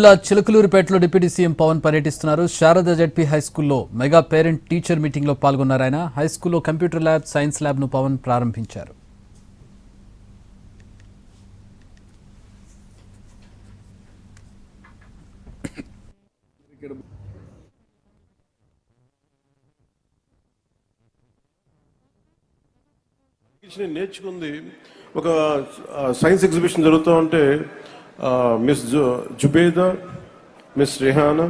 జిల్లా చిలకలూరుపేటలో deputy CM Pawan పర్యటిస్తున్నారు. Sharada ZP హైస్కూల్లో మెగా పేరెంట్ టీచర్ మీటింగ్ లో పాల్గొన్నారు. ఆయన హైస్కూల్లో కంప్యూటర్ ల్యాబ్, సైన్స్ ల్యాబ్ ను పవన్ ప్రారంభించారు. నేర్చుకుంది ఒక సైన్స్ ఎగ్జిబిషన్ జరుగుతూ ఉంటే మిస్ జుబేదా, మిస్ రిహానా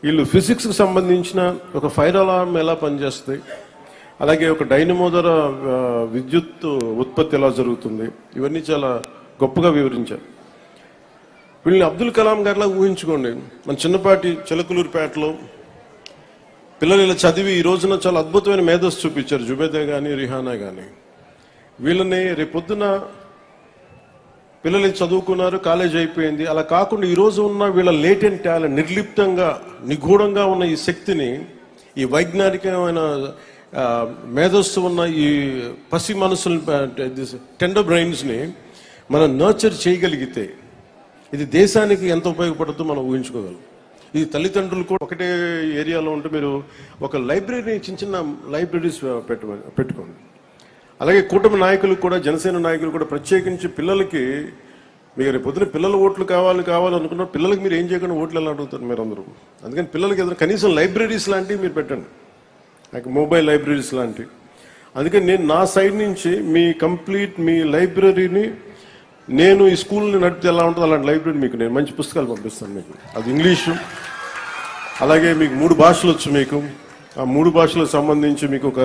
వీళ్ళు ఫిజిక్స్కి సంబంధించిన ఒక ఫైర్ అలారం ఎలా పనిచేస్తాయి, అలాగే ఒక డైనమో ద్వారా విద్యుత్ ఉత్పత్తి ఎలా జరుగుతుంది, ఇవన్నీ చాలా గొప్పగా వివరించారు. వీళ్ళని అబ్దుల్ కలాం గారిలా ఊహించుకోండి. మన చిన్నపాటి చిలకలూరుపేటలో పిల్లలు ఇలా చదివి ఈ రోజున చాలా అద్భుతమైన మేధస్సు చూపించారు. జుబేదా కానీ రిహానా కానీ వీళ్ళని రేపొద్దున పిల్లలు చదువుకున్నారు, కాలేజ్ అయిపోయింది. అలా కాకుండా ఈరోజు ఉన్న వీళ్ళ లేటెంట్ టాలెంట్, నిర్లిప్తంగా నిగూఢంగా ఉన్న ఈ శక్తిని, ఈ వైజ్ఞానికమైన మేధస్సు ఉన్న ఈ పసి మనసులు, టెండర్ బ్రెయిన్స్ని మనం నర్చర్ చేయగలిగితే ఇది దేశానికి ఎంత ఉపయోగపడుతుందో మనం ఊహించుకోగలం. ఇది తల్లిదండ్రులు కూడా ఒకటే ఏరియాలో ఉంటే మీరు ఒక లైబ్రరీ, చిన్న చిన్న లైబ్రరీస్ పెట్టుకోండి. అలాగే కూటమి నాయకులు కూడా, జనసేన నాయకులు కూడా ప్రత్యేకించి పిల్లలకి, మీరు రేపు పొద్దున పిల్లల ఓట్లు కావాలనుకున్న పిల్లలకి మీరు ఏం చేయకుండా ఓట్లు ఎలా అడుగుతారు మీరు అందరూ. అందుకని పిల్లలకి ఏదైనా కనీసం లైబ్రరీస్ లాంటివి మీరు పెట్టండి, నాకు మొబైల్ లైబ్రరీస్ లాంటివి. అందుకని నేను నా సైడ్ నుంచి మీ లైబ్రరీని నేను ఈ స్కూల్ని నడిపితే ఎలా ఉంటుందో అలాంటి లైబ్రరీ మీకు నేను మంచి పుస్తకాలు పంపిస్తాను. మీకు అది ఇంగ్లీషు, అలాగే మీకు 3 భాషలు వచ్చు. మీకు ఆ 3 భాషలకు సంబంధించి మీకు ఒక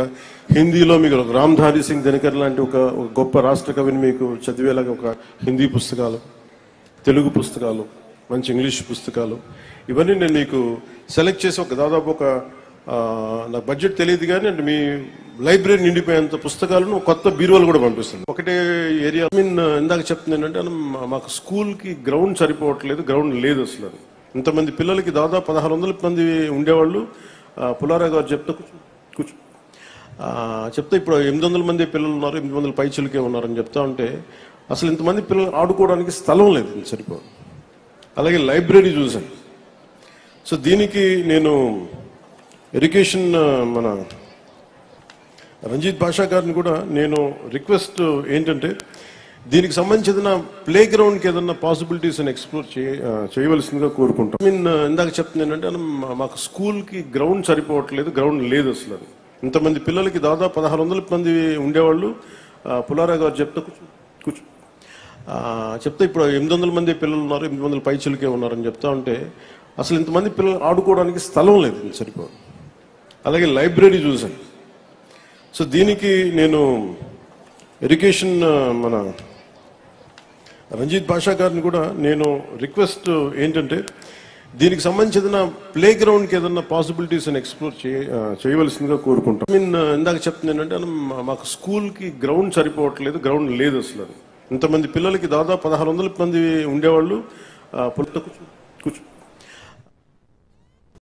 హిందీలో మీకు రామ్ధారి సింగ్ దినకర్ లాంటి ఒక గొప్ప రాష్ట్ర కవిని మీకు చదివేలాగా ఒక హిందీ పుస్తకాలు, తెలుగు పుస్తకాలు, మంచి ఇంగ్లీష్ పుస్తకాలు, ఇవన్నీ నేను మీకు సెలెక్ట్ చేసి ఒక దాదాపు ఒక నాకు బడ్జెట్ తెలియదు కానీ అంటే మీ లైబ్రరీ నిండిపోయేంత పుస్తకాలను కొత్త బీరువాలు కూడా పంపిస్తుంది. ఒకటే ఏరియా ఇందాక చెప్తుంది ఏంటంటే మాకు స్కూల్కి గ్రౌండ్ సరిపోవట్లేదు, గ్రౌండ్ లేదు అసలు. ఇంతమంది పిల్లలకి దాదాపు 1600 మంది ఉండేవాళ్ళు. పులారా గారు చెప్తే ఇప్పుడు 800 మంది పిల్లలు ఉన్నారు, 800 పైచులకే ఉన్నారని చెప్తా ఉంటే అసలు ఇంతమంది పిల్లలు ఆడుకోవడానికి స్థలం లేదు, సరిపోదు. అలాగే లైబ్రరీ చూసాను. సో దీనికి నేను ఎడ్యుకేషన్ మన రంజిత్ భాషా గారిని కూడా నేను రిక్వెస్ట్ ఏంటంటే దీనికి సంబంధించిన ప్లే గ్రౌండ్కి ఏదన్నా పాసిబిలిటీస్ అని ఎక్స్ప్లోర్ చేయవలసిందిగా కోరుకుంటాం. ఇందాక చెప్తుంది ఏంటంటే మాకు స్కూల్కి గ్రౌండ్ సరిపోవట్లేదు, గ్రౌండ్ లేదు అసలు. ఇంతమంది పిల్లలకి దాదాపు 1600 మంది ఉండేవాళ్ళు. పులారా గారు చెప్తే ఇప్పుడు 800 మంది పిల్లలు ఉన్నారు, 800 పైచులకే ఉన్నారని చెప్తా ఉంటే అసలు ఇంతమంది పిల్లలు ఆడుకోవడానికి స్థలం లేదు, సరిపోదు. అలాగే లైబ్రరీ చూసాను. సో దీనికి నేను ఎడ్యుకేషన్ మన రంజిత్ భాషా గారిని కూడా నేను రిక్వెస్ట్ ఏంటంటే దీనికి సంబంధించిన ప్లే గ్రౌండ్కి ఏదన్నా పాసిబిలిటీస్ అని ఎక్స్ప్లోర్ చేయవలసిందిగా కోరుకుంటాం. ఇందాక చెప్తుంది ఏంటంటే మాకు స్కూల్కి గ్రౌండ్ సరిపోవట్లేదు, గ్రౌండ్ లేదు అసలు. ఇంతమంది పిల్లలకి దాదాపు 1600 మంది ఉండేవాళ్ళు.